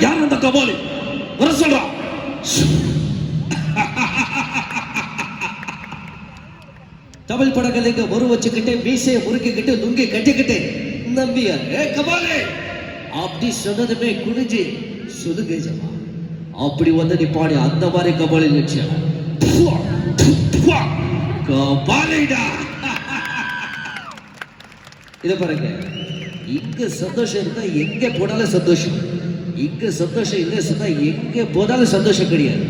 யார் அந்த கபாலி வர சொல்றான். தமிழ் படங்களுக்கு ஒரு வச்சுக்கிட்டு மீசையை முறுக்கிக்கிட்டு லுங்கி கட்டிக்கிட்டு நம்பியார் ஏ கபாலே அப்படி சொன்னதுமே குனிஞ்சு சொல்லுங்க ஜமா அப்படி வந்து நீ பாடி அந்த மாதிரி கபாலி நினைச்சா கபாலிடா. இத பாருங்க, இங்க சந்தோஷம் இருந்தா எங்க போனாலும் சந்தோஷம், இங்க சந்தோஷம் இல்லை சொன்னா எங்க போனாலும் சந்தோஷம் கிடையாது.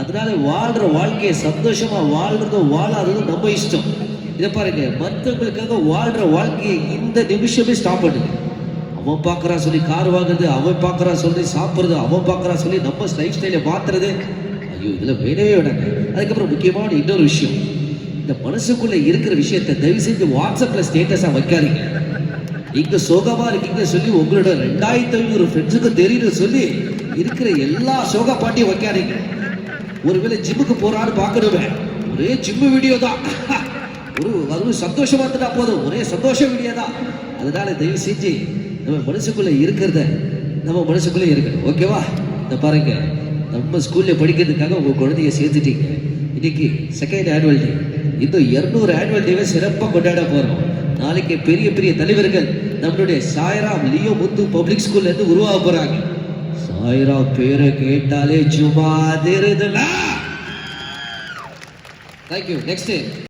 அதனால வாழ்ற வாழ்க்கையை சந்தோஷமா வாழ்றதும் வாழாததும் நம்ம இஷ்டம். இதை பாருங்க, மற்றவங்களுக்காக வாழ்ற வாழ்க்கையை இந்த நிமிஷமே ஸ்டாப் பண்ணுங்க. அவன் பார்க்கறான் சொல்லி கார் வாங்குறது, அவன் பார்க்கறான் சொல்லி சாப்பிட்றது, அவன் பார்க்கறான் சொல்லி நம்ம லைஃப் ஸ்டைலை மாத்துறது, ஐயோ இதுல வேணவே வேணாங்க. அதுக்கப்புறம் முக்கியமான இன்னொரு விஷயம், இந்த மனசுக்குள்ள இருக்கிற விஷயத்தை தயவு செஞ்சு வாட்ஸ்அப்ல ஸ்டேட்டஸா வைக்காதீங்க. இங்க சோகமா இருக்கீங்க சொல்லி உங்களோட 2500 ஃப்ரெண்ட்ஸுக்கு தெரியுன்னு சொல்லி இருக்கிற எல்லா சோக பாட்டியும் வைக்காதீங்க. ஒருவேளை ஜிம்முக்கு போறான்னு பார்க்கணுமே, ஒரே ஜிம்மு வீடியோ தான், அதுவும் சந்தோஷமா இருந்துட்டா போதும், ஒரே சந்தோஷ வீடியோ தான். அதனால தயவு செஞ்சு நம்ம மனசுக்குள்ள இருக்கிறத நம்ம மனசுக்குள்ளே இருக்கணும், ஓகேவா? இந்த பாருங்க, நம்ம ஸ்கூல்ல படிக்கிறதுக்காக உங்க குழந்தைய சேர்த்துட்டீங்க. இன்னைக்கு 2nd ஆனுவல் டே, இன்னும் 200 ஆனுவல் டேவை சிறப்பாக கொண்டாட போறோம். நாளைக்கு பெரிய பெரிய தலைவர்கள் நம்மளுடைய சாய்ராம் லியோ முத்து பப்ளிக் ஸ்கூல்ல இருந்து உருவாக போறாங்க. சாய்ராம் பேரை கேட்டாலே சும்மா தெரியுதுல. தேங்க்யூ. நெக்ஸ்ட்